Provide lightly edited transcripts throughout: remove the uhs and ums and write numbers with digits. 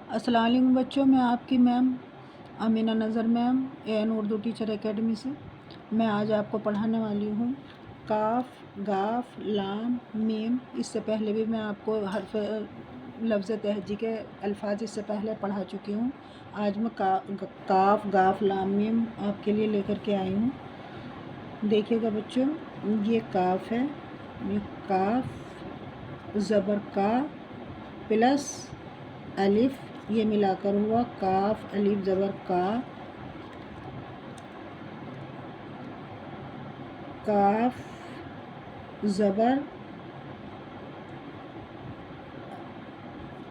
अस्सलाम वालेकुम बच्चों, मैं आपकी ma'am Amina Nazar ma'am an Urdu teacher academy से। मैं आज आपको पढ़ाने वाली हूँ काफ, गाफ, लाम, मीम। इससे पहले भी मैं आपको हर्फ लफ्ज़ तहजी के अल्फाज इससे पहले पढ़ा चुकी हूँ। आज मैं काफ, गाफ, लाम, मीम आपके लिए लेकर के आई हूँ। देखिएगा बच्चों, ये काफ है, ये काफ ज़बर का प्लस अलिफ, ये मिलाकर हुआ काफ अलिफ ज़बर का, काफ ज़बर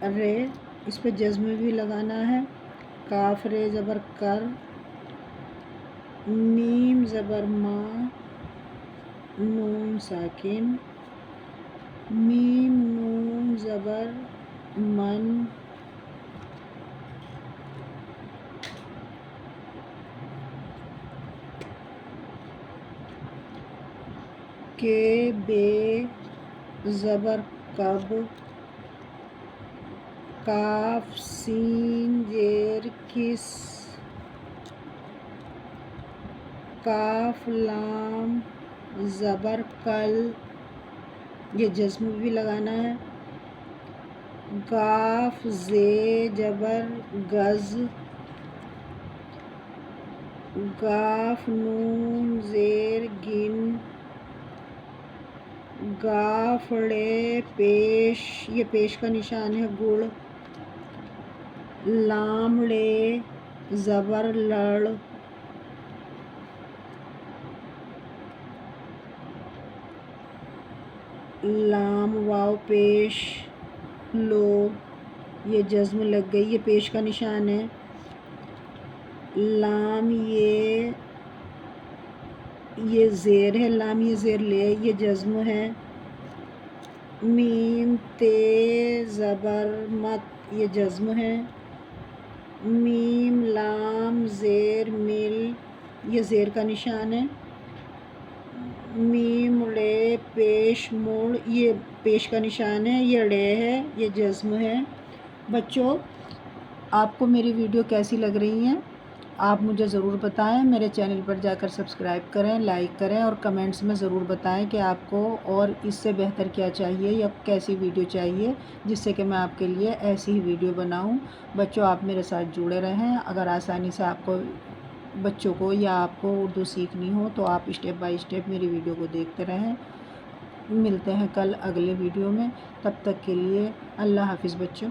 रे, इस पे जज्म भी लगाना है। काफ रे ज़बर कर, मीम ज़बर मा, नून साकिन, मीम नून ज़बर मन, के बे ज़बर कब, काफ सीन जेर किस, काफ लाम ज़बर कल, ये जज्म भी लगाना है। गाफ जे जबर गज़, गाफ नून ज़ेर गिन, गाफड़े पेश, ये पेश का निशान है गुड़, लामड़े ज़बर लड़, लाम वाव पेश लो, ये जज्म लग गई, ये पेश का निशान है। लाम ये ज़ेर है, लाम ये ज़ेर ले, ये जज्म है। मीम ते ज़बर मत, ये जज्म है। मीम लाम ज़ेर मिल, ये ज़ेर का निशान है। मीम रे पेश मुड़, ये पेश का निशान है, ये रे है, ये जज्म है। बच्चों, आपको मेरी वीडियो कैसी लग रही हैं आप मुझे ज़रूर बताएं। मेरे चैनल पर जाकर सब्सक्राइब करें, लाइक करें और कमेंट्स में ज़रूर बताएं कि आपको और इससे बेहतर क्या चाहिए या कैसी वीडियो चाहिए, जिससे कि मैं आपके लिए ऐसी ही वीडियो बनाऊं। बच्चों, आप मेरे साथ जुड़े रहें। अगर आसानी से आपको बच्चों को या आपको उर्दू सीखनी हो तो आप स्टेप बाय स्टेप मेरी वीडियो को देखते रहें। मिलते हैं कल अगले वीडियो में, तब तक के लिए अल्लाह हाफिज़ बच्चों।